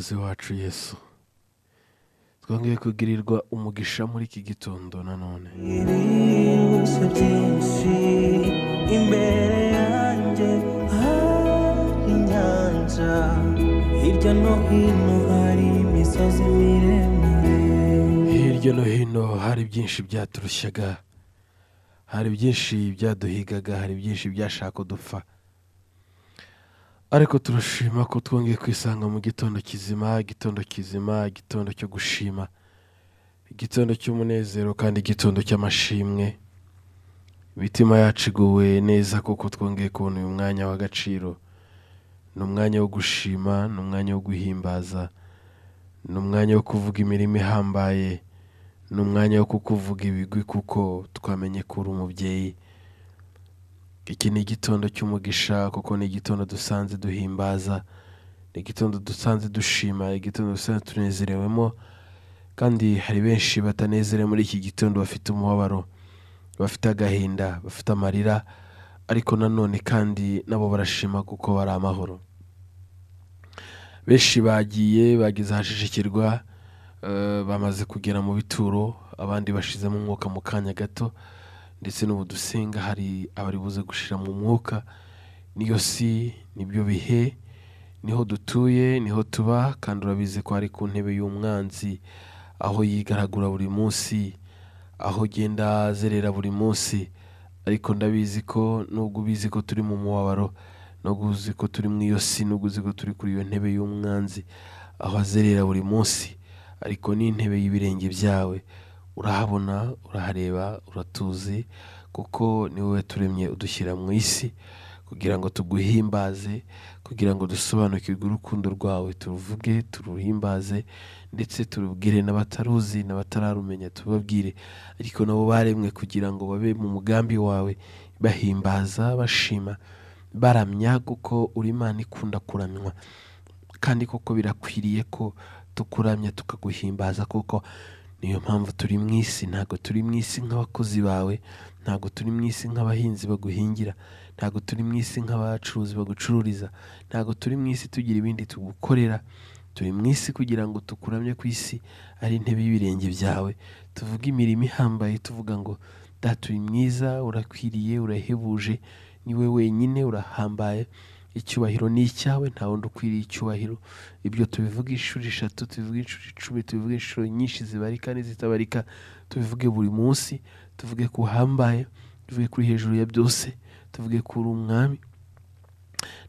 mucunguzi wacu Yesu, twongeye kugirirwa umugisha muri iki gitondo nanone. Ibirushya byinshi imbere yanjye hari inyanja, hirya no hino hari imisozi miremire. Hirya no hino hari byinshi byaturushyaga, hari byinshi byaduhigaga, hari byinshi byashaka dupfa, ariko turashima ko twongeye kwisanga mu gitondo kizima, igitondo cyo gushima, igitondo cy'umunezero kandi igitondo cy'amashimwe. Imitima yacu iguwe neza kuko twongeye kubona uyu mwanya w'agaciro. Ni umwanya wo gushima, ni umwanya wo guhimbaza, ni umwanya wo kuvuga imirimo ihambaye, ni umwanya wo kukuvuga ibigwi kuko twamenye ko uri umubyeyi. Iki ni igitondo cy'umugisha kuko ni igitondo dusanze duhimbaza, ni igitondo dusanze dushima, igitondo dusanze tunezerewemo, kandi hari benshi batanezerewe muri iki gitondo, bafite umubabaro, bafite agahinda, bafite amarira, ariko nanone kandi nabo barashima kuko bari amahoro. Benshi bageze ahashishikirwa, bamaze kugera mu bituro, abandi bashizemo umwuka mu kanya gato, ndetse n'ubu dusenga hari abari buze gushira mu mwuka. Niyo si, nibyo bihe, niho dutuye, niho tuba, kandi urabizi ko ari ku ntebe y'umwanzi, aho yigaragura buri munsi, aho genda azerera buri munsi. Ariko ndabizi ko nubwo ubizi ko turi mu mubabaro, nubwo uzi ko turi mu iyo si, nubwo uzi ko turi kuri iyo ntebe y'umwanzi, aho azerera buri munsi, ariko n'intebe y'ibirenge byawe urahabona, urahareba, uratuzi, kuko ni wowe turemye udushyira mu isi kugira ngo tuguhimbaze, kugira ngo dusobanukirwe urukundo rwawe, turuvuge, turuhimbaze, ndetse turubwire n'abataruzi n'abatararumenya tubabwire. Ariko nabo baremwe kugira ngo babe mu mugambi wawe, bahimbaza, bashima, baramya, kuko uri Imana ikunda kuramywa, kandi koko birakwiriye ko tukuramya tukaguhimbaza, kuko niyo mpamvu turi mu isi. Ntabwo turi mu isi nk'abakozi bawe, ntabwo turi mu isi nk'abahinzi baguhingira, ntabwo turi mu isi nk'abacuruzi bagucururiza, ntabwo turi mu isi tugira ibindi tugukorera. Turi mu isi kugira ngo tukuramye ku isi ari intebe y'ibirenge byawe, tuvuge imirimo ihambaye, tuvuga ngo Data uri mwiza, urakwiriye, urahebuje, ni wowe wenyine urahambaye, icyubahiro ni icyawe, nta wundi ukwiriye icyubahiro. Ibyo tubivuga inshuro 3, tubivuga inshuro 10, tubivuga inshuro nyinshi zibarika n'izitabarika, tubivuge buri munsi, tuvuge ko uhambaye, tuvuge kuri hejuru ya byose, tuvuge ko uri umwami.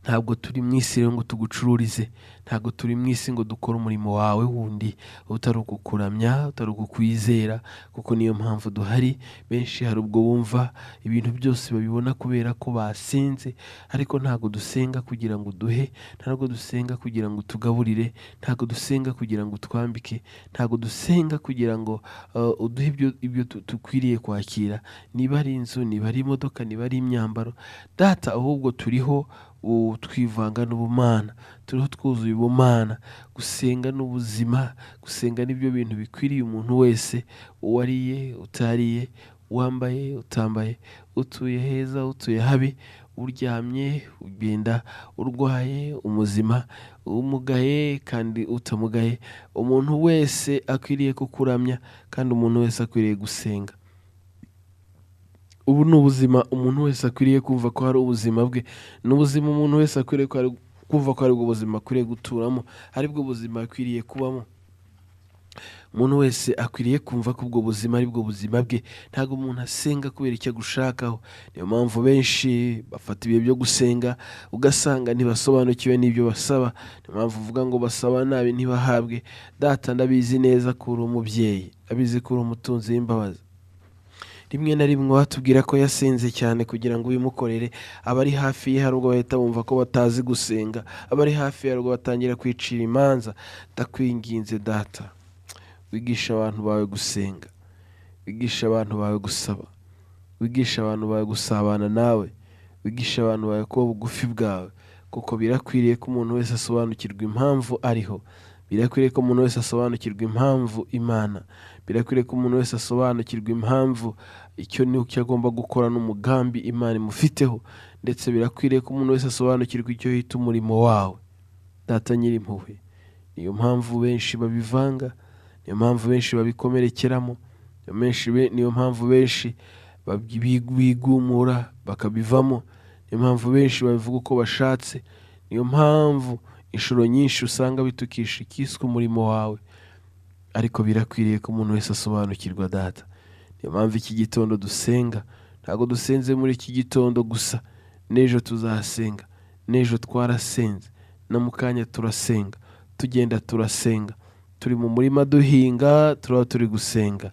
Ntabwo turi mu isi rero ngo tugucururize, ntabwo turi mu isi ngo dukore umurimo wawe wundi utari ukukuramya, utari ukukwizera, kuko niyo mpamvu duhari. Benshi hari ubwo bumva ibintu byose babibona kubera ko basenze, ariko ntabwo dusenga kugira ngo duhe, ntabwo dusenga kugira ngo tugaburire, ntabwo dusenga kugira ngo twambike, ntabwo dusenga kugira ngo uduhe ibyo dukwiriye kwakira, niba ari inzu, niba ari imodoka, niba ari imyambaro, Data, ahubwo turiho twivanga n'ubumana, turiho twuzuye ubumana. Gusenga n'ubuzima, gusenga nibyo bintu bikwiriye umuntu wese, uwariye, utariye, wambaye, utambaye, utuye heza, utuye habi, uryamye, ugenda, urwaye, umuzima, umugaye kandi utamugaye, umuntu wese akwiriye kukuramya, kandi umuntu wese akwiriye gusenga. Ubu ni ubuzima umuntu wese akwiriye kumva ko hari ubuzima bwe, ni ubuzima umuntu wese akwiriye kumva ko ari ubwo buzima akwiriye guturamo, ari bwo buzima akwiriye kubamo. Umuntu wese akwiriye kumva ko ubwo buzima ari bwo buzima bwe, ntabwo umuntu asenga kubera icyo agushakaho. Niyo mpamvu benshi bafata ibihe byo gusenga, ugasanga ntibasobanukiwe n'ibyo basaba. Niyo mpamvu uvuga ngo basaba nabi ntibahabwe. Data, ndabizi neza ko uri umubyeyi, ndabizi ko uri umutunzi w'imbabazi. Rimwe na rimwe watubwira ko yasenze cyane kugira ngo ubimukorere. Abari hafi ye hari ubwo bahita bumva ko batazi gusenga, abari hafi ye hari ubwo batangira kwicira imanza. Ndakwinginze Data, wigisha abantu bawe gusenga, wigisha abantu bawe gusaba, wigisha abantu bawe gusabana nawe, wigisha abantu bawe kuba bugufi bwawe, kuko birakwiriye ko umuntu wese asobanukirwa impamvu ariho. Birakwiriye ko umuntu wese asobanukirwa impamvu Imana, birakwiriye ko umuntu wese asobanukirwa impamvu icyo ni cyo agomba gukora n'umugambi Imana imufiteho, ndetse birakwiriye ko umuntu wese asobanukirwa icyo yita umurimo wawe. Data Nyirimpuhwe, niyo mpamvu benshi babivanga, niyo mpamvu benshi babikomerekeramo, niyo mpamvu benshi bigumura bakabivamo, niyo mpamvu benshi babivuga uko bashatse, niyo mpamvu inshuro nyinshi usanga bitukisha ikiswe umurimo wawe. Ariko birakwiriye ko umuntu wese asobanukirwa data. Niyo mpamvu iki gitondo dusenga, ntabwo dusenze muri iki gitondo gusa, n'ejo tuzasenga, n'ejo twarasenze, no mu kanya turasenga, tugenda turasenga, turi mu murima duhinga turaba turi gusenga,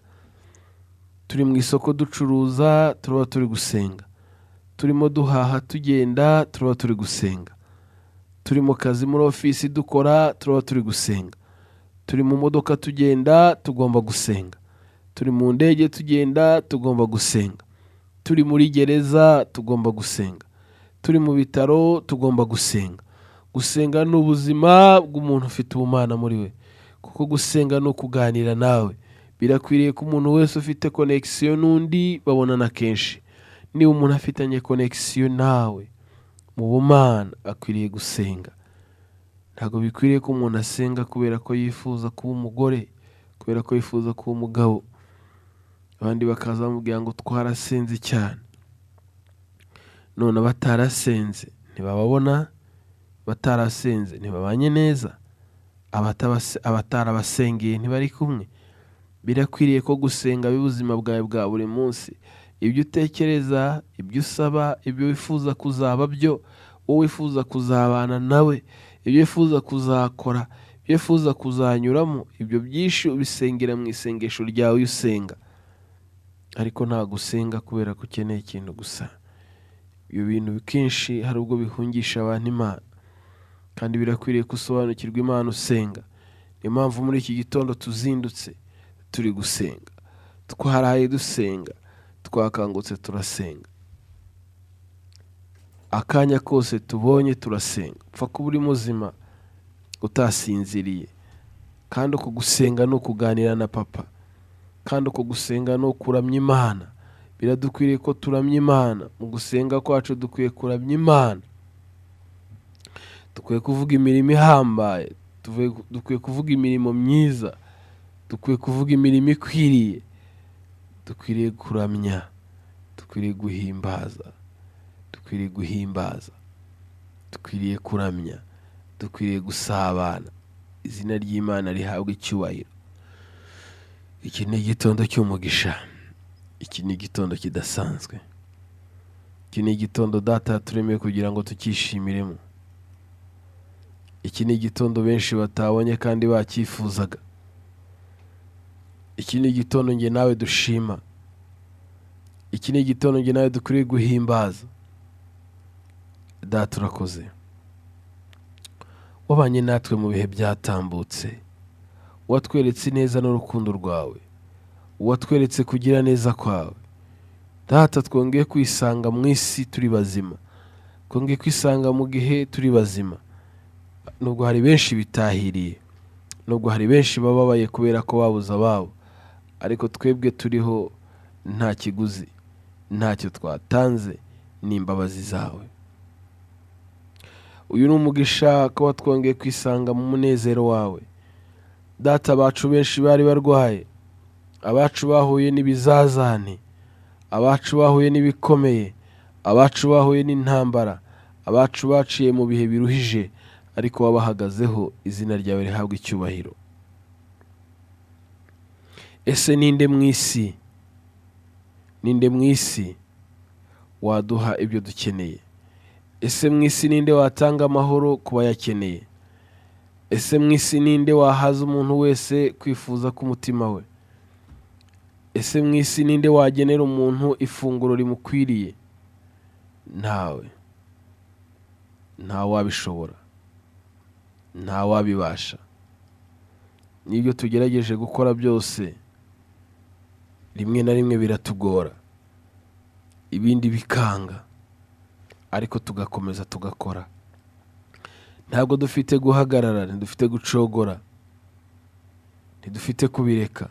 turi mu isoko ducuruza turaba turi gusenga, turimo duhaha tugenda turaba turi gusenga, turi mu kazi muri ofisi dukora turaba turi gusenga, turi mu modoka tugenda tugomba gusenga, turi mu ndege tugenda tugomba gusenga, turi muri gereza tugomba gusenga, turi mu bitaro tugomba gusenga. Gusenga ni ubuzima bw'umuntu ufite ubumana muri we, kuko gusenga ni ukuganira nawe. Birakwiriye ko umuntu wese ufite connection n'undi babonana kenshi. Niba umuntu afitanye connection nawe mu bumana, akwiriye gusenga. Ntabwo bikwiriye ko umuntu asenga kubera ko yifuza kuba umugore, kubera ko yifuza kuba umugabo, abandi bakaza bamubwira ngo twarasenze cyane, none abatarasenze ntibababona, batarasenze ntibabanye neza, abatarabasengeye ntibari kumwe. Birakwiriye ko gusenga ubuzima bwawe bwa buri munsi, ibyo utekereza, ibyo usaba, ibyo wifuza kuzaba byo, wowe wifuza kuzabana nawe, ibyo wifuza kuzakora, ibyo wifuza kuzanyuramo, ibyo byinshi ubisengera mu isengesho ryawe usenga. Ariko nta gusenga kubera ko ukeneye ikintu gusa. Ibyo bintu kenshi hari ubwo bihungisha abantu Imana, kandi birakwiriye gusobanukirwa Imana usenga. Niyo mpamvu muri iki gitondo tuzindutse turi gusenga, twaraye dusenga, twakangutse turasenga, akanya kose tubonye turasenga. Upfa kuba uri muzima utasinziriye, kandi uko gusenga ni ukuganira na papa, kandi uko gusenga ni ukuramya Imana. Biradukwiriye ko turamya Imana. Mu gusenga kwacu dukwiye kuramya Imana, dukwiye kuvuga imirimo ihambaye, dukwiye kuvuga imirimo myiza, dukwiye kuvuga imirimo ikwiriye. Dukwiriye kuramya, dukwiriye guhimbaza, dukwiriye kuramya, dukwiriye gusabana. Izina ry'Imana rihabwa icyubahiro. Iki ni igitondo cy'umugisha, iki ni igitondo kidasanzwe, iki ni igitondo Data yaturemeye kugira ngo tukishimiremo. Iki ni igitondo benshi batabonye kandi bacyifuzaga. Iki ni igitondo njye nawe dushima. Iki ni igitondo njye nawe dukwiriye guhimbaza. Data urakoze, wabanye natwe mu bihe byatambutse, watweretse neza n'urukundo rwawe, watweretse kugira neza kwawe. Data, twongeye kwisanga mu isi turi bazima, twongeye kwisanga mu gihe turi bazima. Nubwo hari benshi bitahiriye, nubwo hari benshi bababaye kubera ko babuze ababo, ariko twebwe turiho nta kiguzi, ntacyo twatanze, n'imbabazi zawe. Uyu ni umugisha ko watwongeye kwisanga mu munezero wawe. Data, abacu benshi bari barwaye, abacu bahuye n'ibizazane, abacu bahuye n'ibikomeye, abacu bahuye n'intambara, abacu baciye mu bihe biruhije, ariko wabahagazeho. Izina ryawe rihabwa icyubahiro. Ese ninde mu isi waduha ibyo dukeneye? Ese mu isi ninde watanga amahoro ku bayakeneye? Ese mu isi ninde wahaza umuntu wese kwifuza k'umutima we? Ese mu isi ninde wagenera umuntu ifunguro rimukwiriye? Ntawe, nta wabishobora, nta wabibasha. N'ibyo tugerageje gukora byose, rimwe na rimwe biratugora, ibindi bikanga, ariko tugakomeza tugakora. Ntabwo dufite guhagarara, ntidufite gucogora, ntidufite kubireka.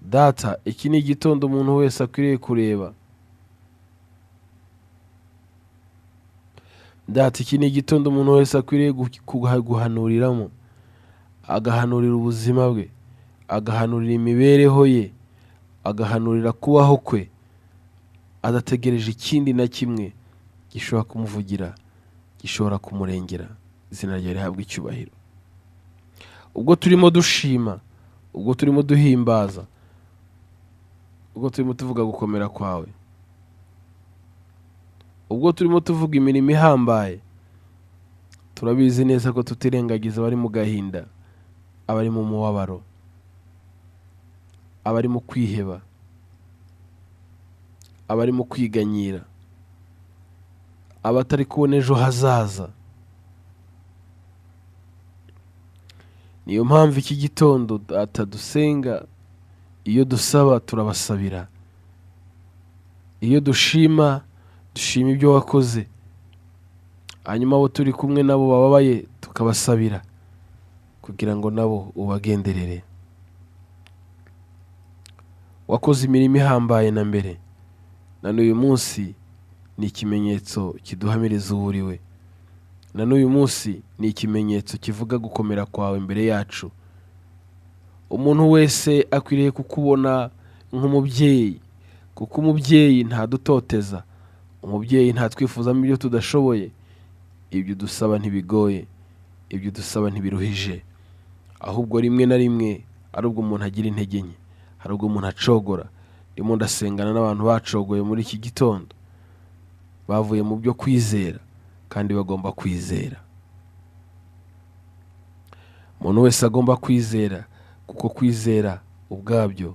Data, iki ni igitondo umuntu wese akwiriye kureba. Data, iki ni igitondo umuntu wese akwiriye guhanuriramo, agahanurira ubuzima bwe, agahanurira imibereho ye, agahanurira kubaho kwe, adategereje ikindi na kimwe gishobora kumuvugira, gishobora kumurengera. Izina rye rihabwa icyubahiro. Ubwo turimo dushima, ubwo turimo duhimbaza, ubwo turimo tuvuga gukomera kwawe, ubwo turimo tuvuga imirimo ihambaye, turabizi neza ko tutirengagiza abari mu gahinda, abari mu mubabaro, abari mu kwiheba, abari mu kwiganyira, abatari kubona ejo hazaza. Niyo mpamvu iki gitondo Data dusenga, iyo dusaba turabasabira, iyo dushima dushima ibyo wakoze, hanyuma abo turi kumwe nabo bababaye tukabasabira kugira ngo nabo ubagenderere. Wakoze imirimo ihambaye na mbere, na n'uyu munsi ni ikimenyetso kiduhamiriza uwo uri we. Na n'uyu munsi ni ikimenyetso kivuga gukomera kwawe imbere yacu. Umuntu wese akwiriye kukubona nk'umubyeyi, kuko umubyeyi ntadutoteza, umubyeyi ntatwifuzamo ibyo tudashoboye. Ibyo dusaba ntibigoye, ibyo dusaba ntibiruhije, ahubwo rimwe na rimwe ari ubwo umuntu agira intege nke, hari ubwo umuntu acogora. Ndimo ndasengana n'abantu bacogoye muri iki gitondo, bavuye mu byo kwizera kandi bagomba kwizera. Umuntu wese agomba kwizera, kuko kwizera ubwabyo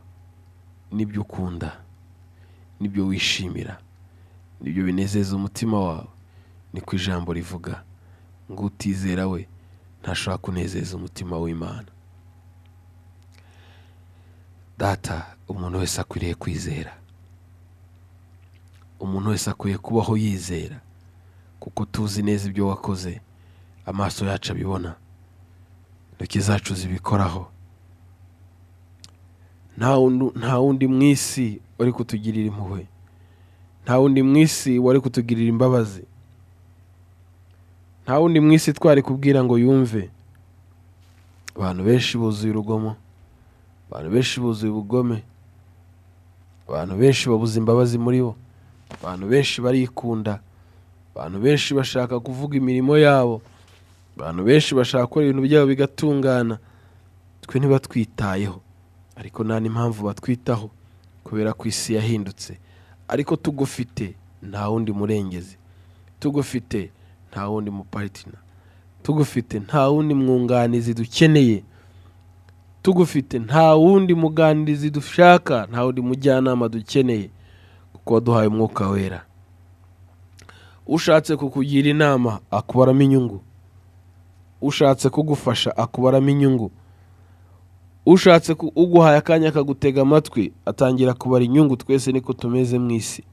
nibyo ukunda, nibyo wishimira, nibyo binezeza umutima wawe. Niko ijambo rivuga ngo utizera we ntashobora kunezeza umutima w'Imana. Data, umuntu wese akwiriye kwizera, umuntu wese akwiye kubaho yizera, kuko tuzi neza ibyo wakoze, amaso yacu abibona, intoki zacu zibikoraho. Nta wundi mu isi wari kutugirira impuhwe, nta wundi mu isi wari kutugirira imbabazi, nta wundi mu isi twari kubwira ngo yumve. Abantu benshi buzuye urugomo, abantu benshi buzuye ubugome, abantu benshi babuze imbabazi muri bo, abantu benshi barikunda, abantu benshi bashaka kuvuga imirimo yabo, abantu benshi bashaka gukora ibintu byabo bigatungana. Twe ntibatwitayeho, ariko nta n'impamvu batwitaho, kubera ko isi yahindutse. Ariko tugufite nta wundi murengezi, tugufite nta wundi muparitina, tugufite nta wundi mwunganizi dukeneye, tugufite nta wundi muganirizi dushaka, nta wundi mujyanama dukeneye, kuko waduhaye umwuka wera. Ushatse kukugira inama akubaramo inyungu, ushatse kugufasha akubaramo inyungu, ushatse uguhaye akanya akagutega amatwi atangira kubara inyungu. Twese niko tumeze mu isi.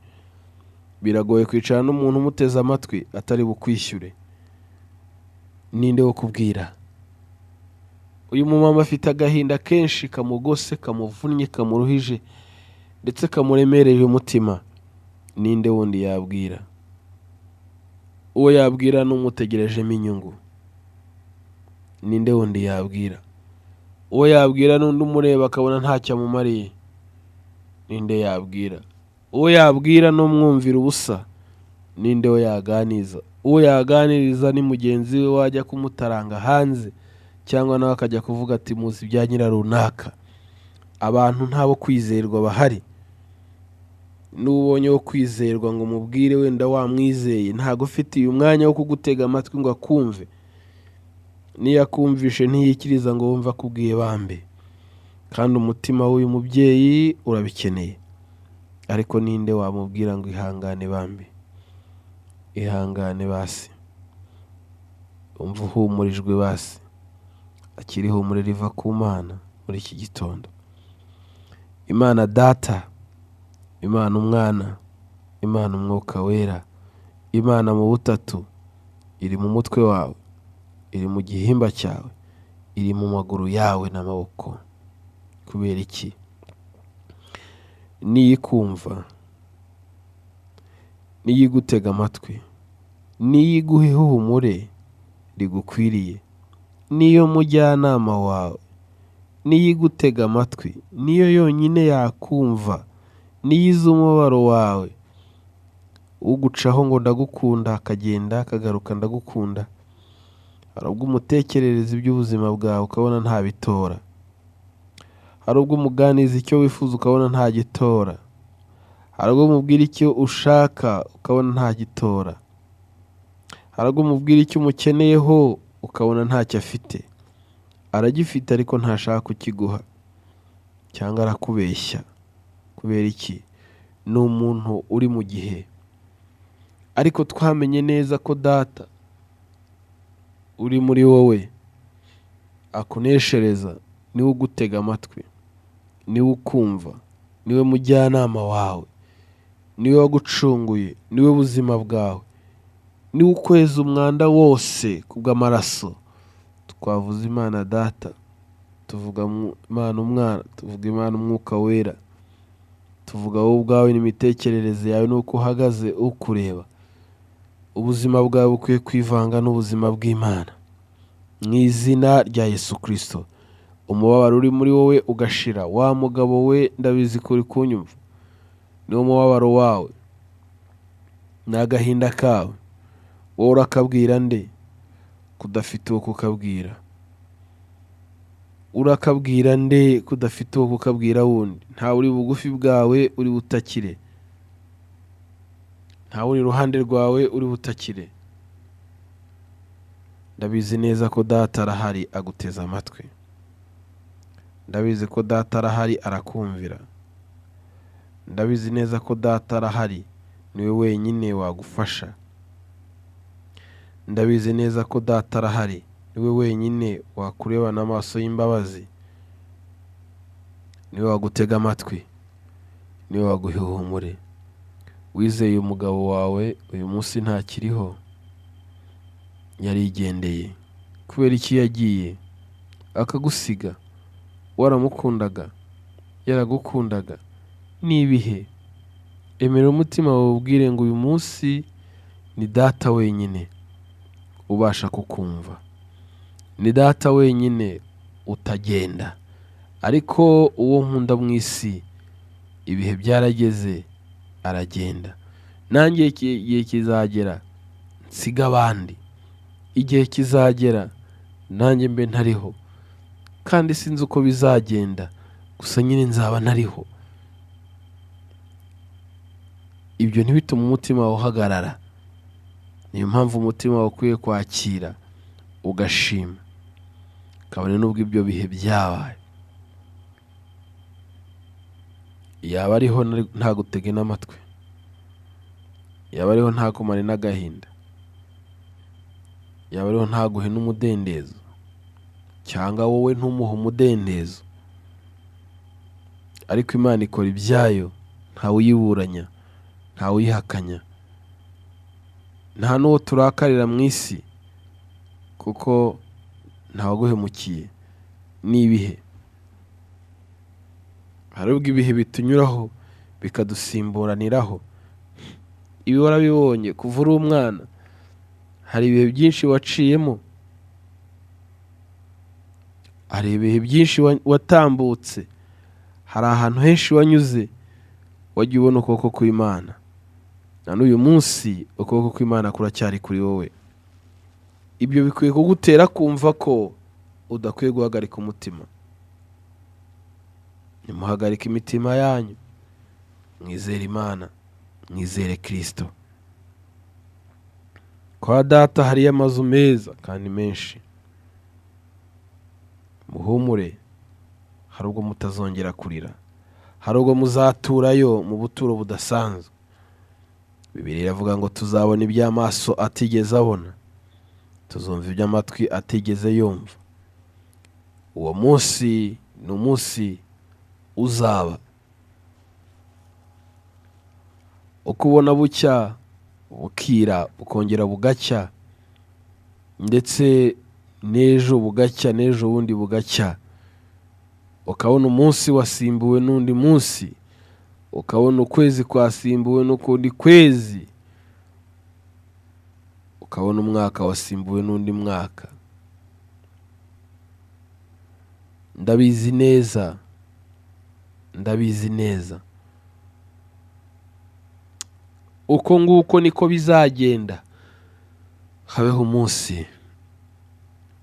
Biragoye kwicara n'umuntu umuteze amatwi atari bukwishyure. Ninde wo kubwira? Uyu mumama afite agahinda kenshi kamugose, kamuvunnye, kamuruhije, ndetse kamuremereje umutima. Ninde wundi yabwira? Uwo yabwira n'umutegerejemo inyungu. Ninde wundi yabwira? Uwo yabwira n'undi umureba akabona ntacyo amumariye. Ninde yabwira? Uwo yabwira n'umwumvira ubusa. Ninde wo yaganiza? Uwo yaganiriza ni mugenzi we wajya kumutaranga hanze, cyangwa nawe akajya kuvuga ati muzi ibya nyirarunaka. Abantu ntabo kwizerwa bahari. N'ubonye wo kwizerwa ngo mubwire wenda wamwizeye, ntago ufitiye umwanya wo kugutega amatwi ngo akumve. Niyo akumvishe ntiyikiriza ngo wumva akubwiye bambe. Kandi umutima w'uyu mubyeyi urabikeneye. Ariko ninde wamubwira ngo ihangane bambe? Ihangane basi, umva uhumurijwe basi. Akiri ihumure riva ku Mana muri iki gitondo. Imana Data, Imana Umwana, Imana Umwuka Wera, Imana mu butatu, iri mu mutwe wawe, iri mu gihimba cyawe, iri mu maguru yawe n'amaboko. Kubera iki? Niyikumva, niyigutega amatwi, niyo iguha ihumure rigukwiriye, niyo mujyanama wawe, niyo igutega amatwi, niyo yonyine yakumva, niyo izi umubabaro wawe. Ugucaho ngo ndagukunda akagenda akagaruka ndagukunda, hari ubwo umutekerereza iby'ubuzima bwawe ukabona ntabitora, hari ubwo umuganiza icyo wifuza ukabona ntagitora, hari ubwo umubwira icyo ushaka ukabona ntagitora, hari ubwo umubwira icyo umukeneyeho ukabona ntacyo afite. Aragifite ariko ntashaka kukiguha, cyangwa arakubeshya. Kubera iki? Ni umuntu uri mu gihe. Ariko twamenye neza ko Data uri muri wowe akuneshereza, niwe ugutega amatwi, niwe ukumva, niwe mujyanama wawe, niwe wagucunguye, niwe buzima bwawe, niwe ukweza umwanda wose kubw'amaraso. Twavuze Imana Data, tuvuga Imana Umwana, tuvuga Imana Umwuka Wera, tuvuga wowe ubwawe n'imitekerereze yawe n'uko uhagaze ukureba. Ubuzima bwawe bukwiye kwivanga n'ubuzima bw'Imana. Mu izina rya Yesu Kristo, umubabaro uri muri wowe ugashira. Wa mugabo we, ndabizi ko uri kunyumva, niwo mubabaro wawe, ni agahinda kawe. Wowe urakabwira nde? Kudafite uwo kukabwira. Urakabwira nde kudafite uwo kukabwira wundi? Ntawe uri bugufi bwawe uri butakire, ntawe uri iruhande rwawe uri butakire. Ndabizi neza ko Data arahari aguteza amatwi, ndabizi ko Data arahari arakumvira, ndabizi neza ko Data arahari niwe wenyine wagufasha, ndabizi neza ko Data arahari niwe wenyine wakureba n'amaso y'imbabazi, niwe wagutega amatwi, niwe waguha ihumure. Wizeye umugabo wawe uyu munsi ntakiriho, yarigendeye. Kubera iki yagiye? Akagusiga. Waramukundaga, yaragukundaga. Ni ibihe. Emera umutima wawe ubwire ngo uyu munsi ni Data wenyine ubasha kukumva, ni Data wenyine utagenda. Ariko uwo nkunda mu isi, ibihe byarageze, aragenda. Nanjye igihe kizagera nsiga abandi, igihe kizagera nanjye mbe ntariho, kandi sinzi uko bizagenda, gusa nyine nzaba ntariho. Ibyo ntibitume umutima wawe uhagarara. Niyo mpamvu umutima wawe ukwiye kwakira ugashima, kabone n'ubwo ibyo bihe byabaye. Yaba ariho ntagutege n'amatwi, yaba ariho ntakumare n'agahinda, yaba ariho ntaguhe n'umudendezo, cyangwa wowe ntumuhe umudendezo. Ariko Imana ikora ibyayo, ntawe uyiburanya, ntawe uyihakanya. Nta n'uwo turakarira mu isi, kuko ntawaguhemukiye. Ni ibihe. Hari ubwo ibihe bitunyuraho bikadusimburaniraho. Ibi warabibonye kuva uri umwana, hari ibihe byinshi waciyemo, hari ibihe byinshi watambutse, hari ahantu henshi wanyuze, wagiye ubona ukuboko kw'Imana. Na n'uyu munsi ukuboko kw'Imana kuracyari kuri wowe. Ibyo bikwiye kugutera kumva ko udakwiye guhagarika umutima. Nimuhagarike imitima yanyu, mwizere Imana, mwizere Kristo. Kwa Data hariyo amazu meza kandi menshi. Muhumure, hari ubwo mutazongera kurira, hari ubwo muzaturayo mu buturo budasanzwe. Bibiliya iravuga ngo tuzabona iby'amaso atigeze abona, tuzumva iby'amatwi atigeze yumva. Uwo munsi ni umunsi uzaba. Uko ubona bucya bukira bukongera bugacya, ndetse n'ejo bugacya, n'ejo bundi bugacya. Ukabona umunsi wasimbuwe n'undi munsi, ukabona ukwezi kwasimbuwe n'ukundi kwezi. ukabona umwaka wasimbuwe n'undi mwaka. Ndabizi neza uko nguko niko bizagenda, habeho umunsi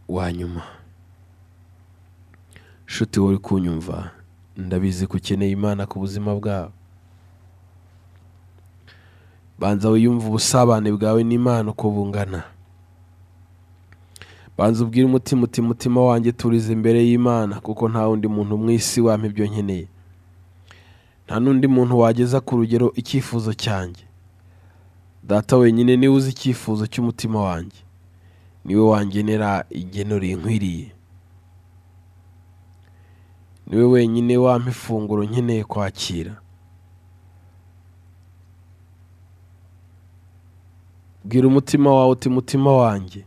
wa nyuma. Nshuti wowe uri kunyumva, ndabizi ko ukeneye Imana ku buzima bwawe. Banza wiyumve ubusabane bwawe n'Imana uko bungana. Banza ubwire umutima wanjye turize imbere y'Imana, kuko nta wundi muntu mu isi wampa ibyo nkeneye. Nta n'undi muntu wageza ku rugero icyifuzo cyanjye. Data wenyine niwe uzi icyifuzo cy'umutima wanjye, niwe wangenera igeno rinkwiriye, niwe wenyine wampa ifunguro nkeneye kwakira. Bwira umutima wawe uti mutima wanjye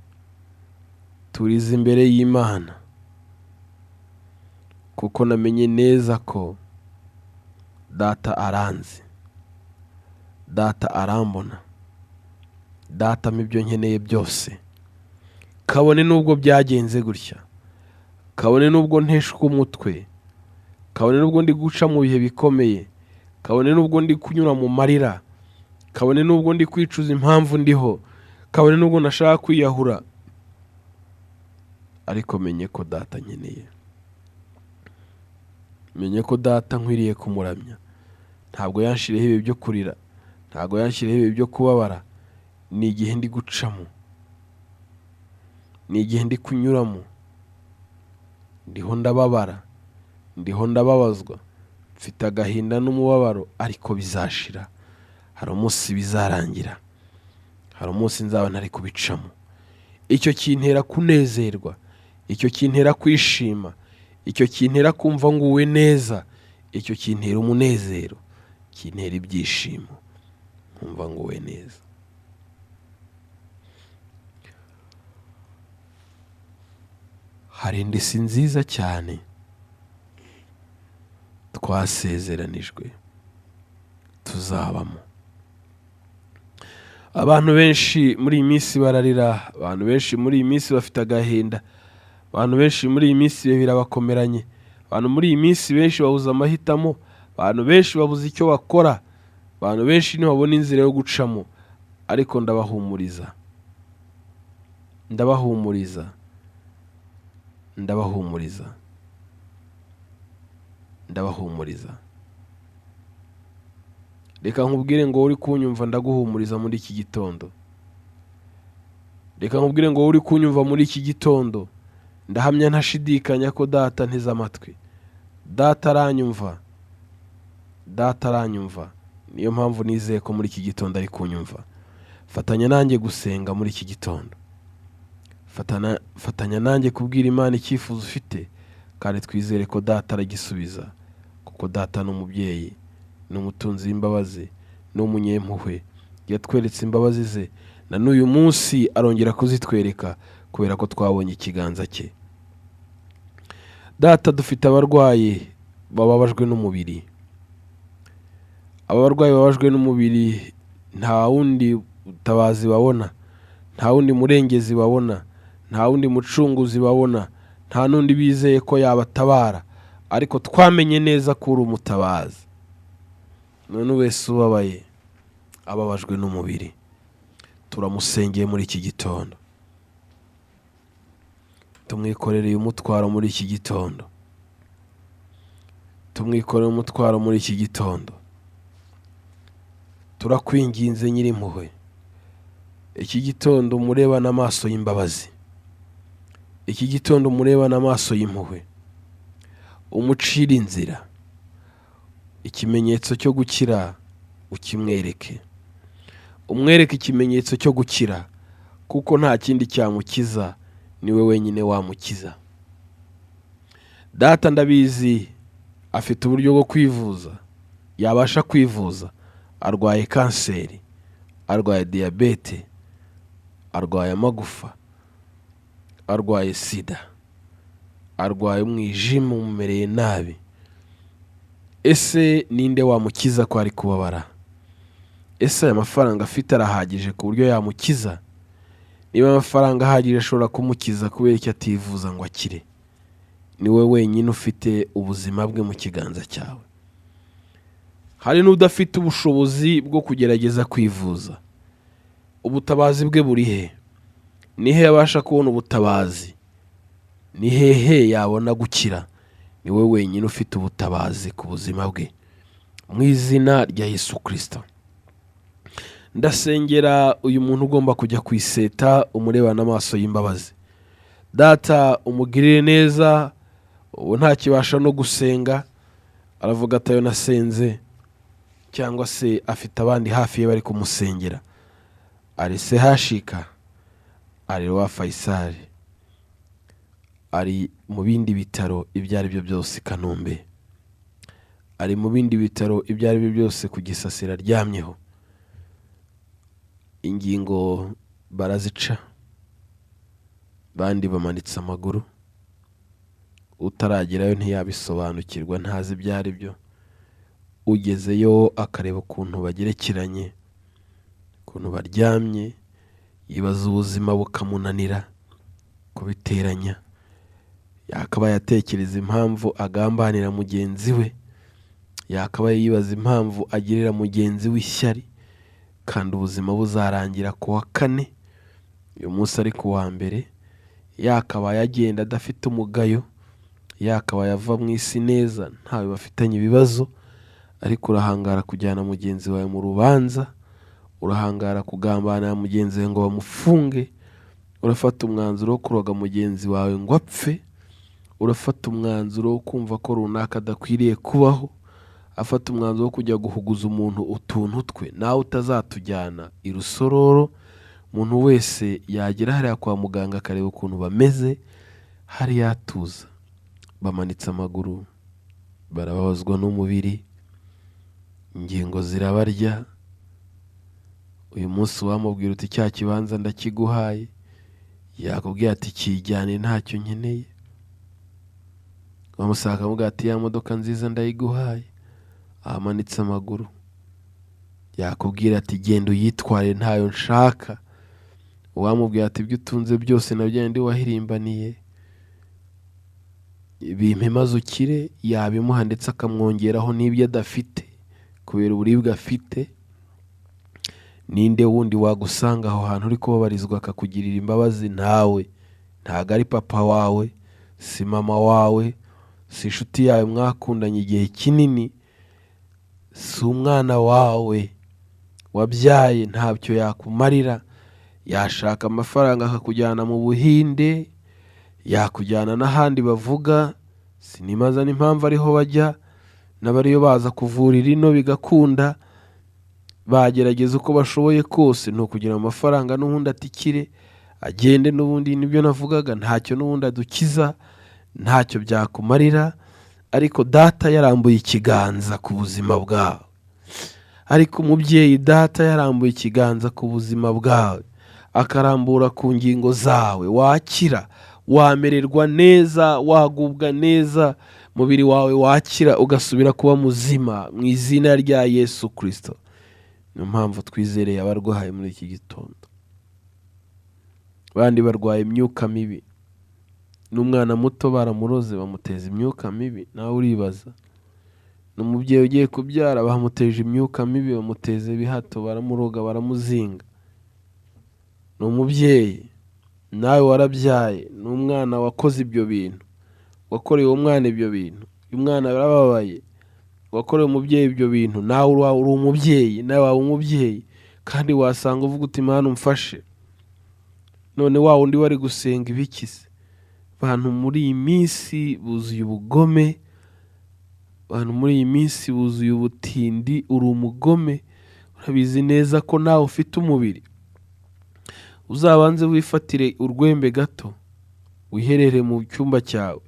turize imbere y'Imana, kuko namenye neza ko Data aranzi, Data arambona, Data ampa ibyo nkeneye byose. Kabone n'ubwo byagenze gutya, kabone n'ubwo nteshwa umutwe, kabone n'ubwo ndi guca mu bihe bikomeye, kabone n'ubwo ndi kunyura mu marira, kabone n'ubwo ndi kwicuza impamvu ndiho, kabone n'ubwo nashaka kwiyahura, ariko menye ko Data nkeneye. Menye ko Data nkwiriye kumuramya. Ntabwo yanshiriyeho ibihe byo kurira, ntabwo yanshiriyeho ibihe byo kubabara. Ni igihe ndi gucamo, ni igihe ndi kunyuramo, ndiho ndababara, ndiho ndababazwa, mfite agahinda n'umubabaro, ariko bizashira. Hari umunsi bizarangira, hari umunsi nzaba ntari kubicamo. Icyo kintera kunezerwa, icyo kintera kwishima, icyo kintera kumva nguwe neza, icyo kintera umunezero, kintera ibyishimo, nkumva nguwe neza. Hari indi si nziza cyane twasezeranijwe tuzabamo. Abantu benshi muri iyi minsi bararira, abantu benshi muri iyi minsi bafite agahinda, abantu benshi muri iyi minsi birabakomeranye, abantu muri iyi minsi benshi babuze amahitamo, abantu benshi babuze icyo bakora, abantu benshi ntibabona inzira yo gucamo. Ariko ndabahumuriza, ndabahumuriza, ndabahumuriza, ndabahumuriza. Reka nkubwire ngo uri kunyumva, ndaguhumuriza muri iki gitondo. Reka nkubwire ngo uri kunyumva muri iki gitondo, ndahamya ntashidikanya ko Data nteze amatwi. Data aranyumva, Data aranyumva. Niyo mpamvu nizeye ko muri iki gitondo ari kunyumva. Fatanya nanjye gusenga muri iki gitondo. Fatanya nanjye kubwira Imana icyifuzo ufite, kandi twizere ko Data aragisubiza, kuko Data ni umubyeyi, ni umutunzi w'imbabazi, ni umunyempuhwe. Yatweretse imbabazi ze, na n'uyu munsi arongera kuzitwereka, kubera ko twabonye ikiganza cye. Data, dufite abarwayi bababajwe n'umubiri. Aba barwayi bababajwe n'umubiri nta wundi utabazi babona, nta wundi murengezi babona, nta wundi mucunguzi babona, nta n'undi bizeye ko yabatabara, ariko twamenye neza ko uri umutabazi. None wese ubabaye, ababajwe n'umubiri, turamusengeye muri iki gitondo. Tumwikorereye umutwaro muri iki gitondo, tumwikoreye umutwaro muri iki gitondo. Turakwinginze Nyirimpuhwe, iki gitondo murebana amaso y'imbabazi, iki gitondo murebana amaso y'impuhwe, umucira inzira, ikimenyetso cyo gukira ukimwereke, umwereke ikimenyetso cyo gukira, kuko nta kindi cyamukiza, niwe wenyine wamukiza. Data, ndabizi afite uburyo bwo kwivuza, yabasha kwivuza. Arwaye kanseri, arwaye diyabete, arwaye amagufa, arwaye sida, arwaye umwijima umumereye nabi. Ese ninde wamukiza ko ari kubabara? Ese aya mafaranga afite arahagije ku buryo yamukiza? niba amafaranga ahagije ashobora kumukiza kubera icyo ativuza ngo akire, ni we wenyine ufite ubuzima bwe mu kiganza cyawe. Hari n'udafite ubushobozi bwo kugerageza kwivuza, ubutabazi bwe buri he? Ni he yabasha kubona ubutabazi? Ni hehe yabona gukira? Ni we wenyine ufite ubutabazi ku buzima bwe, mu izina rya Yesu Kristo. Ndasengera uyu muntu ugomba kujya kwiseta, umureba n'amaso y'imbabazi. Data, umugirire neza, ubu ntakibasha no gusenga, aravuga atayo nasenze, cyangwa se afite abandi hafi ye bari kumusengera. Ari CHUK, ari Roi Faisal, ari mu bindi bitaro ibyo ari byo byose i Kanombe, ari mu bindi bitaro ibyo ari byo byose ku Gisasira aryamyeho. Ingingo barazica, bandi bamanitse amaguru, utaragerayo ntiyabisobanukirwa, ntazi ibyo ari byo. Ugezeyo akareba ukuntu bagerekeranye, ukuntu baryamye, yibaza ubuzima bukamunanira kubiteranya. Yakaba yatekereza impamvu agambanira mugenzi we, yakaba yibaza impamvu agirira mugenzi we ishyari, kandi ubuzima buzarangira ku wa 4, uyu munsi ari ku wa 1. Yakaba yagenda adafite umugayo, yakaba yava mu isi neza, ntawe bafitanye ibibazo, ariko urahangara kujyana mugenzi wawe mu rubanza, urahangara kugambanira mugenzi wawe ngo bamufunge, urafata umwanzuro wo kuroga mugenzi wawe ngo apfe, urafata umwanzuro wo kumva ko runaka adakwiriye kubaho, afata umwanzuro wo kujya guhuguza umuntu utuntu twe, nawe utazatujyana i Rusororo. Umuntu wese yagera hariya kwa muganga akareba ukuntu bameze, hari yatuza. Bamanitse amaguru, barababazwa n'umubiri, ingingo zirabarya. Uyu munsi wamubwira uti cya kibanza ndakiguhaye, yakubwiye ati kijyane ntacyo nkeneye. Wamusaka akamubwira ati ya modoka nziza ndayiguhaye, amanitse amaguru. Yakubwira ati genda uyitware ntayo nshaka. Wamubwira ati ibyo utunze byose nabyo ndi wahirimbaniye, bimpe maze ukire, yabimuha ndetse akamwongeraho n'ibyo adafite kubera uburibwe afite. Ninde wundi wagusanga aho hantu uri kubabarizwa akakugirira imbabazi? Ntawe. Ntago ari papa wawe, si mama wawe, si inshuti yawe mwakundanye igihe kinini, si umwana wawe wabyaye, ntabyo yakumarira. Yashaka amafaranga akakujyana mu Buhinde, yakujyana n'ahandi bavuga, sinimaza n'impamvu ariho bajya, n'abariyo baza kuvurira ino bigakunda. Bagerageza uko bashoboye kose, no kugira amafaranga n'ubundi atikire agende. N'ubundi nibyo navugaga, ntacyo n'ubundi adukiza, ntacyo byakumarira. Ariko data yarambuye ikiganza ku buzima bwawe, ariko umubyeyi data yarambuye ikiganza ku buzima bwawe, akarambura ku ngingo zawe, wakira, wamererwa neza, wagubwa neza, mubiri wawe wakira, ugasubira kuba muzima mu izina rya Yesu Kristo. Niyo mpamvu twizereye abarwayi muri iki gitondo. Bandi barwaye imyuka mibi, n'umwana muto baramuroze bamuteza imyuka mibi, nawe uribaza. N'umubyeyi ugiye kubyara bamuteje imyuka mibi, bamuteze ibihato, baramuroga, baramuzinga. N'umubyeyi nawe warabyaye, n'umwana wakoze ibyo bintu, wakoreye umwana ibyo bintu, umwana yarababaye, wakoreye umubyeyi ibyo bintu. Nawe uri umubyeyi, nawe waba umubyeyi, kandi wasanga uvuga uti Mana umfashe. None wa wundi wari gusenga ibikise. Abantu muri iyi minsi buzuye ubugome, abantu muri iyi minsi buzuye ubutindi. Uri umugome, urabizi neza ko nawe ufite umubiri. Uzabanze wifatire urwembe gato, wiherere mu cyumba cyawe,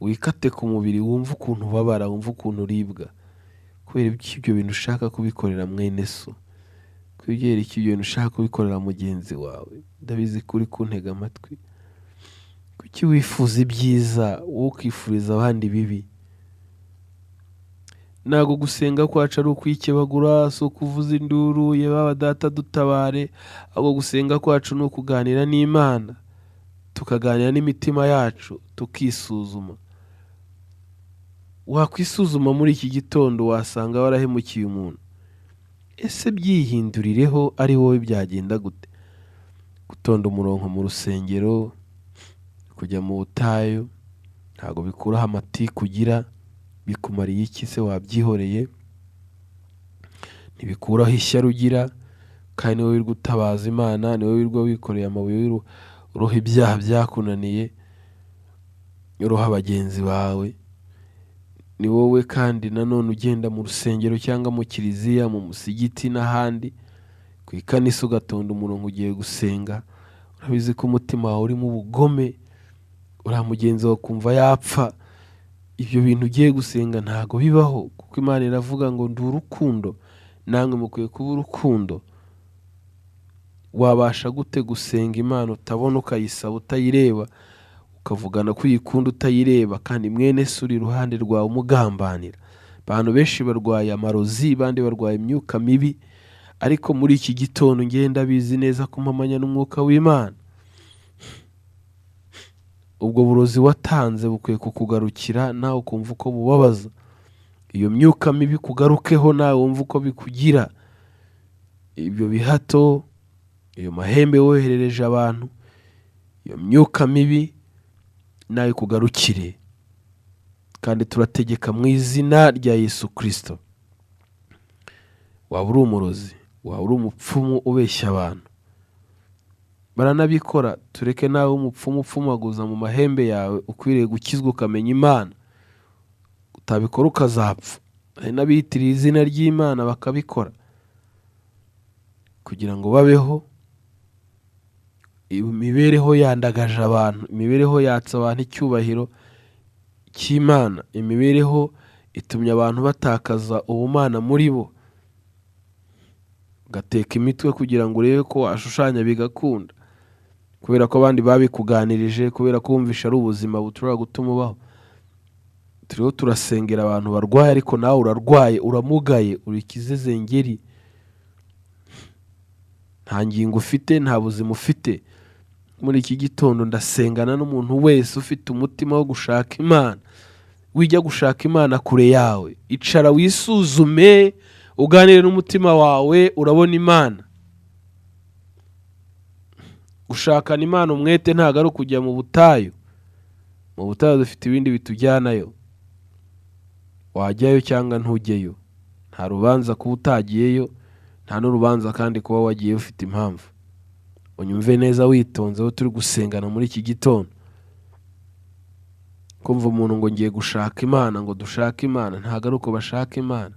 wikate ku mubiri, wumva ukuntu ubabara, wumva ukuntu uribwa. Kubera ibyo bintu ushaka kubikorera mwene so, kubera ibyo bintu ushaka kubikorera mugenzi wawe, ndabizi kuri kuntega amatwi. Kuki wifuza ibyiza wowe ukifuriza abandi bibi? ntabwo gusenga kwacu ari ukwikebagura, si ukuvuza induru ye baba data dutabare, ahubwo gusenga kwacu ni ukuganira n'Imana, tukaganira n'imitima yacu, tukisuzuma. Wakwisuzuma muri iki gitondo wasanga warahemukiye umuntu, ese byihindurireho ari wowe byagenda gute? Gutonda umurongo mu rusengero, kujya mu butayu, ntabwo bikuraho amatiku ugira, bikumariye iki se wabyihoreye? Ntibikuraho ishyari ugira, kandi niwe wirirwa utabaza Imana, niwe wirirwa wikoreye amabuye uroha ibyaha byakunaniye, uroha bagenzi bawe. Ni wowe kandi nanone ugenda mu rusengero cyangwa mu kiliziya, mu musigiti n'ahandi, ku ikanisa ugatonda umurongo ugiye gusenga, urabizi ko umutima wawe urimo ubugome, uriya mugenzi wawe kumva yapfa. Ibyo bintu ugiye gusenga ntago bibaho, kuko Imana iravuga ngo ndi urukundo, namwe mukwiye kuba urukundo. Wabasha gute gusenga Imana utabona, ukayisaba utayireba, ukavugana ko uyikunda utayireba, kandi mwene se uri iruhande rwawe umugambanira? Abantu benshi barwaye amarozi, abandi barwaye imyuka mibi, ariko muri iki gitondo ngenda bizi neza ko mpamanya n'umwuka w'Imana. Ubwo burozi watanze bukwiye kukugarukira, nawe ukumva uko bubabaza. Iyo myuka mibi kugarukeho, nawe wumva uko bikugira. Ibyo bihato, iyo mahembe woherereje abantu, iyo myuka mibi nawe kugarukire. Kandi turategeka mu izina rya Yesu Kristo. Waba uri umurozi, waba uri umupfumu ubeshya abantu, baranabikora. Tureke nawe umupfumu upfumaguza mu mahembe yawe, ukwiriye gukizwa ukamenya Imana. Utabikora ukazapfa. Hari n'abiyitiriye izina ry'Imana bakabikora kugira ngo babeho. Imibereho yandagaje abantu, imibereho yatsa abantu icyubahiro cy'Imana, imibereho itumye abantu batakaza ubumana muri bo. Gateka imitwe kugira ngo urebe ko washushanya bigakunda, kubera ko abandi babikuganirije, kubera ko wumvisha ari ubuzima bushobora gutuma ubaho. Turiho turasengera abantu barwaye, ariko nawe urarwaye, uramugaye, uri ikizezengeri, nta ngingo ufite, nta buzima ufite. Muri iki gitondo ndasengana n'umuntu wese ufite umutima wo gushaka Imana. Wijya gushaka Imana kure yawe, icara wisuzume, uganire n'umutima wawe, urabona Imana. Gushakana Imana umwete ntabwo ari ukujya mu butayu. Mu butayu dufite ibindi bitujyanayo. Wajyayo cyangwa ntujyeyo, nta rubanza kuba utagiyeyo, nta n'urubanza kandi kuba wagiye ufite impamvu. Unyumve neza witonze aho turi gusengana muri iki gitondo. Kumva umuntu ngo ngiye gushaka Imana, ngo dushake Imana, ntabwo ari uko bashaka Imana.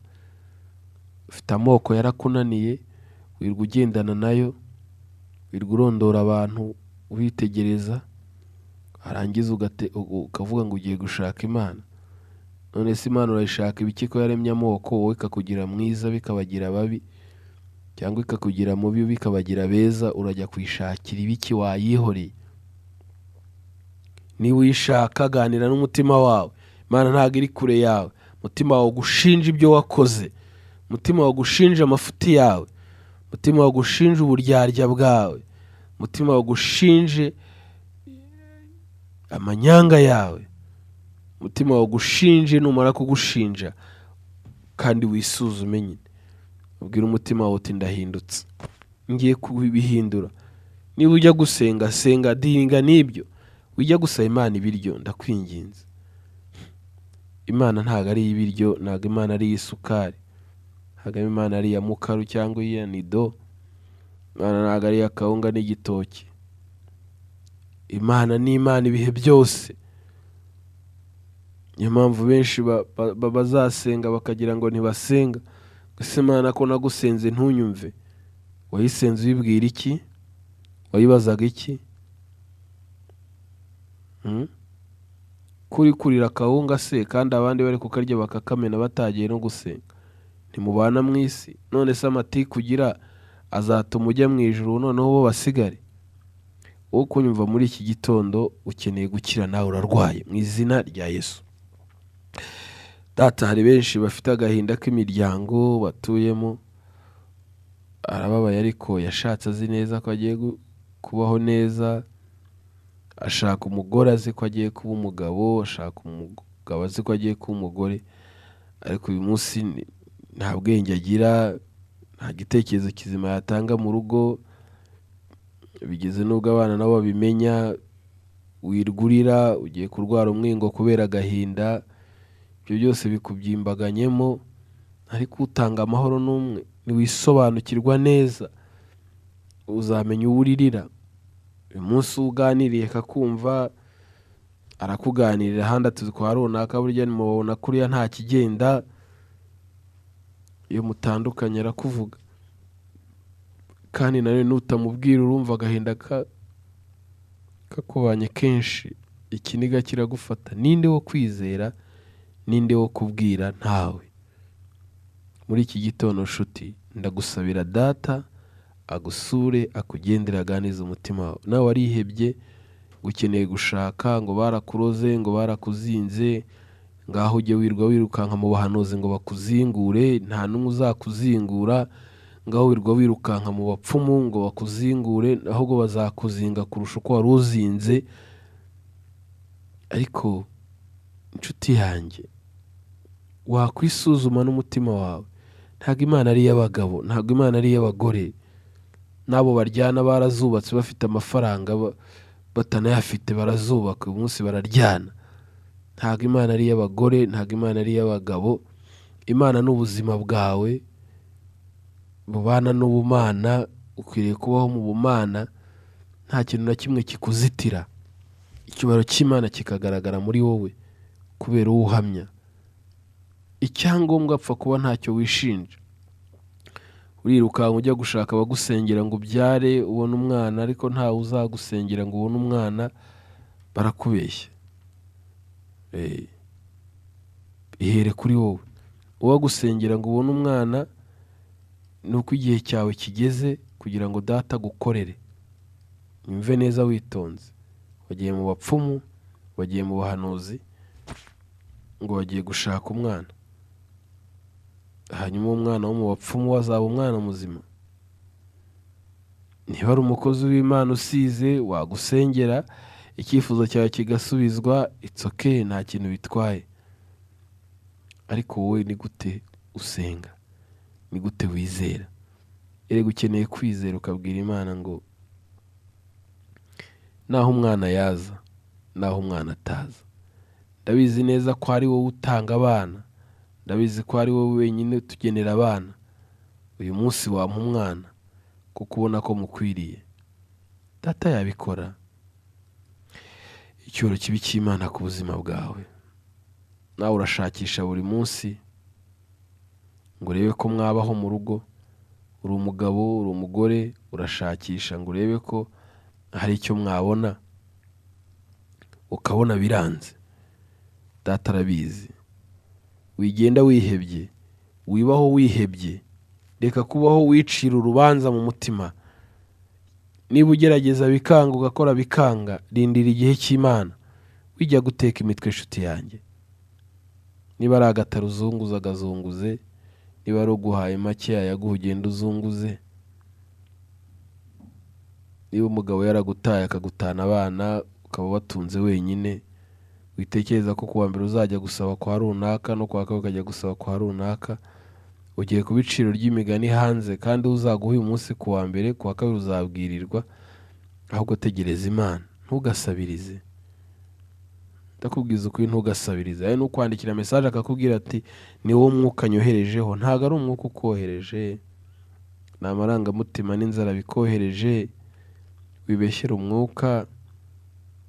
Ufite amoko yarakunaniye, wirirwa ugendana nayo, wirirwa urondora abantu ubitegereza, arangiza ukavuga ngo ugiye gushaka Imana. None se Imana urayishaka ibiki ko yaremye amoko, wowe ikakugira mwiza bikabagira babi, cyangwa ikakugira mubi bikabagira beza? Urajya kwishakira ibiki? Wayihoreye. Niba uyishaka ganira n'umutima wawe. Imana ntabwo iri kure yawe. Umutima wawe gushinja ibyo wakoze, umutima wawe gushinja amafuti yawe, umutima wawe gushinja uburyarya bwawe, umutima wawe gushinje amanyanga yawe, umutima wawe gushinje. Numara kugushinja kandi wisuzume nyine, ubwira umutima wawe uti ndahindutse, ngiye kubihindura. Niba ujya gusenga, senga dinga n'ibyo. Ujya gusaba Imana ibiryo, ndakwinginze. Imana ntabwo ari ibiryo, ntabwo Imana ari isukari, ntabwo Imana ari iya mukaru cyangwa iya nido, Imana ntabwo ari iya kawunga n'igitoki. Imana ni Imana ibihe byose. Niyo mpamvu benshi bazasenga bakagira ngo ntibasenga. Gusa Imana ko nagusenze ntunyumve, wayisenze uyibwira iki? Wayibazaga iki? Kuri kurira kawunga se, kandi abandi bari kukarya bakakamena batagiye no gusenga? Ntimubana mu isi? None se amatiku ugira azatuma ujya mu ijuru noneho bo basigare? Wowe kunyumva muri iki gitondo ukeneye gukira, nawe urarwaye mu izina rya Yesu. data hari benshi bafite agahinda k'imiryango batuyemo, arababaye ariko yashatse azi neza ko agiye kubaho neza, ashaka umugore azi ko agiye kuba umugabo, ashaka umugabo azi ko agiye kuba umugore, ariko uyu munsi nta bwenge agira, nta gitekerezo kizima yatanga mu rugo, bigeze n'ubwo abana nabo babimenya, wirgurira ugiye kurwara umwingo kubera agahinda, ibyo byose bikubyimbaganyemo, ariko utanga amahoro n'umwe, niwisobanukirwa neza uzamenya uwuririra. Uyu munsi uganiriye kakumva arakuganirira ahandi atuzi kwa runaka, burya nimubona kuriya nta kigenda, iyo mutandukanye arakuvuga, kandi nawe nutamubwira urumva agahinda kakubanye kenshi, ikiniga kiragufata. Ninde wo kwizera, ninde wo kubwira? Ntawe. Muri iki gitondo nshuti, ndagusabira data agusure, akugendere, aganize umutima wawe. Nawe warihebye, ukeneye gushaka, ngo barakuroze, ngo barakuzinze, ngaho ujye wirwa wirukanka mu bahanuzi ngo bakuzingure, nta n'umwe uzakuzingura, ngaho wirwa wirukanka mu bapfumu ngo bakuzingure, ahubwo bazakuzinga kurusha uko wari uzinze. Ariko inshuti yanjye, wakwisuzuma n'umutima wawe. Ntabwo Imana ari iy'abagabo, ntabwo Imana ari iy'abagore. N'abo baryana barazubatse bafite amafaranga, batanayafite barazubaka, uyu munsi bararyana. Ntabwo Imana ari iy'abagore, ntabwo Imana ari iy'abagabo. Imana ni ubuzima bwawe bubana n'ubumana, ukwiriye kubaho mu bumana, nta kintu na kimwe kikuzitira. Icyubahiro cy'Imana kikagaragara muri wowe kubera uwuhamya. Icyangombwa apfa kuba ntacyo wishinja. Urirukanka ujya gushaka abagusengera ngo ubyare ubone umwana, ariko ntawe uzagusengera ngo ubone umwana, barakubeshya. Ihere kuri wowe. Uwagusengera ngo ubone umwana ni uko igihe cyawe kigeze kugira ngo data agukorere. Nyumve neza witonze. Wagiye mu bapfumu, wagiye mu bahanuzi, ngo wagiye gushaka umwana, hanyuma umwana wo mu bapfumu azaba umwana muzima? Niba ari umukozi w'Imana usize, wagusengera icyifuzo cyawe kigasubizwa, it's okay, nta kintu bitwaye. Ariko wowe ni gute usenga? Ni gute wizera? Erega ukeneye kwizera ukabwira Imana ngo naho umwana yaza, naho umwana ataza, ndabizi neza ko ari wowe utanga abana, ndabizi ko ari wowe wenyine utugenera abana. Uyu munsi wampa umwana kuko ubona ko mukwiriye. Data yabikora. Icyoro kibi cy'Imana ku buzima bwawe. Nawe urashakisha buri munsi ngo urebe ko mwabaho mu rugo, uri umugabo, uri umugore, urashakisha ngo urebe ko hari icyo mwabona, ukabona biranze. Data arabizi. Wigenda wihebye, wibaho wihebye, reka kubaho wicira urubanza mu mutima. Niba ugerageza bikanga, ugakora bikanga, rindira igihe cy'Imana. Wijya guteka imitwe inshuti yanjye. Niba ari agataro uzunguza, agazunguze. Niba ari uguhaye make yaguha ugenda uzunguze. Niba umugabo yaragutaye akagutana abana, ukaba watunze wenyine, witekereza ko kuwa mbere uzajya gusaba kwa runaka, no kwa kabiri ukajya gusaba kwa runaka, ugiye ku biciro ry'imigani hanze, kandi uzaguha uyu munsi kuwa mbere, kuwa kabiri uzabwirirwa. Ahubwo tegereza Imana, ntugasabirize. Ndakubwiza ukuri, ntugasabirize. Ari n'ukwandikira message akakubwira ati ni wowe mwuka nyoherejeho. Ntabwo ari umwuka ukohereje, ni amarangamutima n'inzara bikohereje. Wibeshyera umwuka,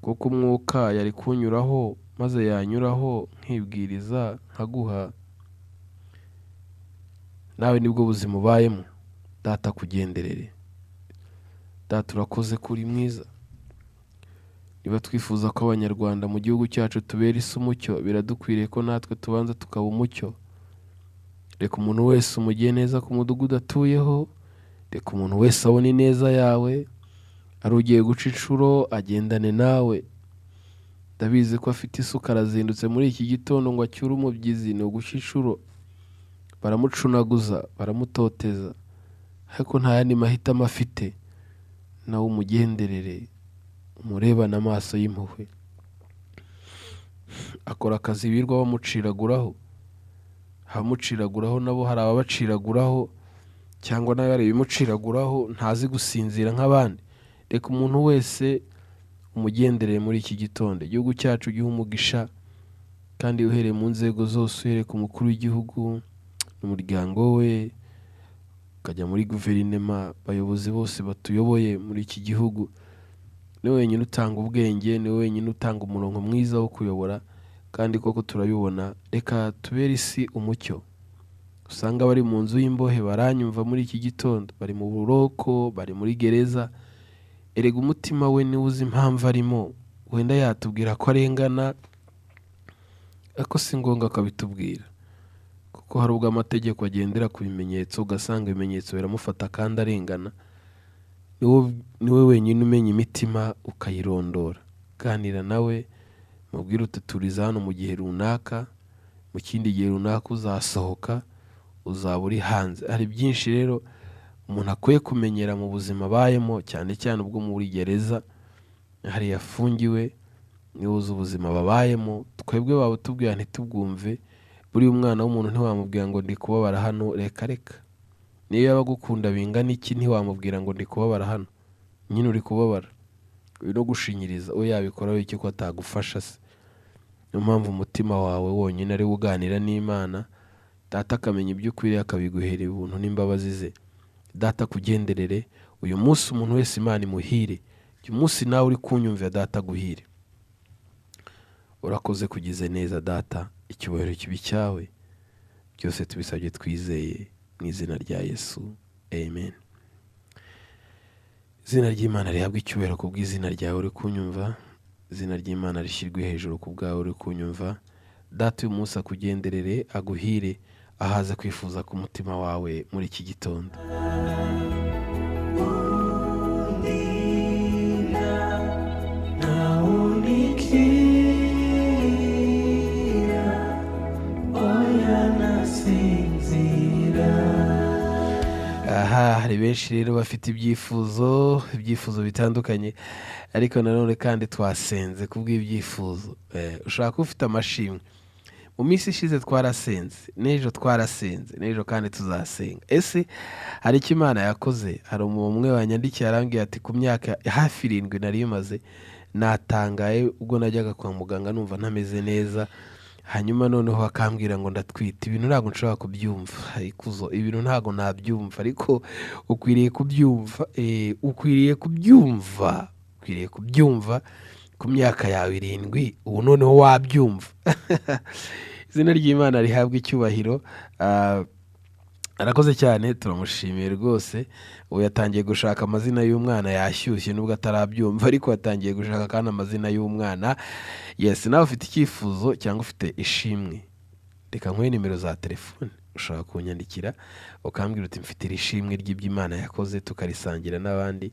kuko umwuka yari kunyuraho, maze yanyuraho nkibwiriza nkaguha. Nawe nibwo buzima ubayemo. Data kugenderere. Data urakoze kuri mwiza. Niba twifuza ko Abanyarwanda mu gihugu cyacu tubera isi umucyo, biradukwiriye ko natwe tubanza tukaba umucyo. Reka umuntu wese umugiye neza ku mudugudu atuyeho, reka umuntu wese abone ineza yawe, ari ugiye guca inshuro agendane nawe. ndabizi ko afite isuka, arazindutse muri iki gitondo ngo acyure umubyizi, ni uguca inshuro, baramucunaguza, baramutoteza, ariko nta yandi mahitamo afite, nawe umugenderere, umurebane amaso y'impuhwe. Akora akazi birwa bamuciraguraho, abamuciraguraho nabo hari ababaciraguraho cyangwa nawe hari ibimuciraguraho, ntazi gusinzira nk'abandi. Reka umuntu wese umugendereye muri iki gitondo. Igihugu cyacu giha umugisha, kandi uhereye mu nzego zose, uhereye ku mukuru w'igihugu n'umuryango we, ukajya muri guverinema, abayobozi bose batuyoboye muri iki gihugu. Ni wenyine utanga ubwenge, ni wenyine utanga umurongo mwiza wo kuyobora, kandi koko turabibona. Reka tubere isi umucyo. Usanga bari mu nzu y'imbohe baranyumva muri iki gitondo, bari mu buroko, bari muri gereza. Erega umutima we niwe uzi impamvu arimo. Wenda yatubwira ko arengana, ariko si ngombwa akabitubwira, kuko hari ubwo amategeko agendera ku bimenyetso, ugasanga ibimenyetso biramufata kandi arengana. Niwe wenyine umenya imitima ukayirondora. Ganira nawe, mubwire ututuriza hano mu gihe runaka, mu kindi gihe runaka uzasohoka, uzaba uri hanze. Hari byinshi rero umuntu akwiye kumenyera mu buzima abayemo, cyane cyane ubwo muri gereza, hari yafungiwe, niwe uzi ubuzima babayemo. Twebwe baba tubwira ntitubwumve. Buriya umwana w'umuntu ntiwamubwira ngo ndi kubabara hano, reka reka. Niyo yaba agukunda bingana iki, ntiwamubwira ngo ndi kubabara hano, nyine uri kubabara, uri no gushinyiriza. we yabikora iki ko atagufasha se? Niyo mpamvu umutima wawe wonyine ari uganira n'Imana. Data akamenya ibyo ukwiriye, akabiguhera ubuntu n'imbabazi ze. Data kugenderere uyu munsi, umuntu wese Imana imuhire. Uyu munsi nawe uri kunyumvira, Data guhire. Urakoze kugize neza Data, icyubahiro kibi cyawe. Byose tubisabye twizeye mu izina rya Yesu, amen. Izina ry'Imana rihabwa icyubahiro ku bw'izina ryawe uri kunyumva. Izina ry'Imana rishyirwe hejuru ku bwawe uri kunyumva. Data uyu munsi akugenderere, aguhire, ahaze kwifuza ku mutima wawe muri iki gitondo. Hari benshi rero bafite ibyifuzo bitandukanye, ariko nanone kandi twasenze kubw'ibyifuzo. Ushaka kuba ufite amashimwe. Mu minsi ishize twarasenze, n'ejo twarasenze, n'ejo kandi tuzasenga. Ese hari icyo Imana yakoze? Hari umuntu umwe wanyandikiye arambwira ati ku myaka hafi 7 nari maze, natangaye ubwo najyaga kwa muganga numva ntameze neza, hanyuma noneho akambwira ngo ndatwite. Ibintu ntabwo nshobora kubyumva, ikuzo ibintu ntabwo nabyumva, ariko ukwiriye kubyumva. Ukwiriye kubyumva ku myaka yawe 7, ubu noneho wabyumva. Izina ry'Imana rihabwa icyubahiro. Arakoze cyane, turamushimiye rwose. Ubu yatangiye gushaka amazina y'umwana, yashyushye nubwo atarabyumva, ariko yatangiye gushaka kandi amazina y'umwana. Yes, nawe ufite icyifuzo cyangwa ufite ishimwe, reka nkwe nimero za telefone, ushobora kunyandikira ukambwira uti mfite ishimwe ry'iby'Imana yakoze, tukarisangira n'abandi,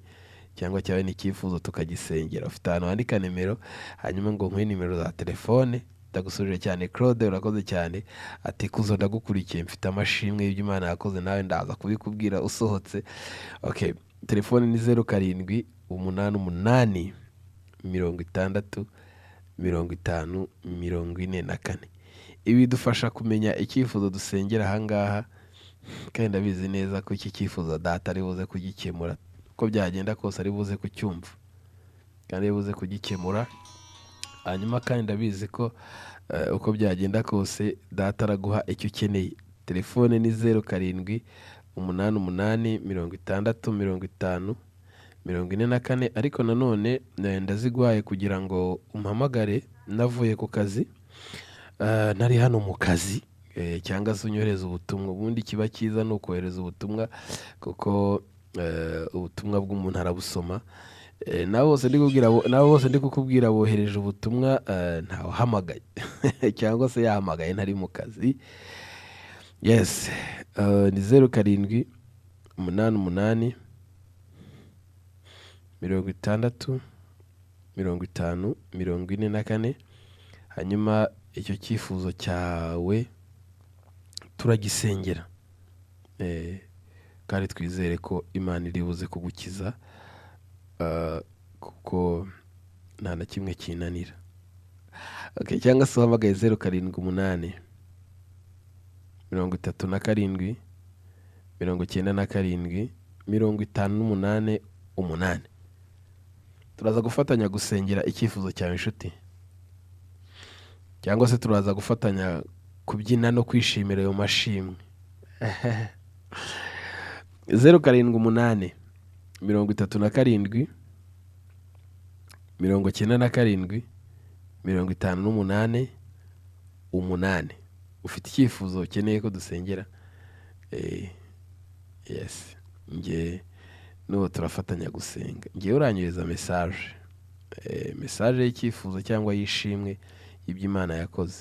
cyangwa cyawe n'icyifuzo tukagisengera. Ufite ahantu handika nimero, hanyuma ngo nkwe nimero za telefone. Ndagusubije cyane Claude, urakoze cyane. Ati kuzo ndagukurikiye, mfite amashimwe y'Imana yakoze, nawe ndaza kubikubwira usohotse. Okay, telefone ni 07 88 60 50 44. Ibi dufasha kumenya icyifuzo dusengera ahangaha, kandi ndabizi neza ko iki cyifuzo Data ari buze kugikemura. Uko byagenda kose ari buze kucyumva, kandi ari buze kugikemura. Hanyuma kandi ndabizi ko uko byagenda kose Data araguha icyo ukeneye. Telefone ni 07 88 60 50 44. Ariko nanone ndazigwaye kugira ngo umpamagare navuye ku kazi, nari hano mu kazi, cyangwa se unyohereza ubutumwa. Ubundi kiba cyiza ni ukohereza ubutumwa, kuko ubutumwa bw'umuntu arabusoma. Nabo bose ndi kukubwira bohereje ubutumwa, ntawahamagaye cyangwa se yahamagaye ntari mu kazi. Yes, ni 07 88 60 50 44. hanyuma icyo cyifuzo cyawe turagisengera, kandi twizere ko Imana iri buze kugukiza, kuko nta na kimwe kinanira. Cyangwa se uhamagaye 078 37 97 58 8. Turaza gufatanya gusengera icyifuzo cyawe inshuti, cyangwa se turaza gufatanya kubyina no kwishimira ayo mashimwe. 078 37 97 58 8. Ufite icyifuzo ukeneye ko dusengera? Yes, nge n'uwo turafatanya gusenga. Ngewe uranyereza message y'icyifuzo cyangwa y'ishimwe y'ibyo Imana yakoze.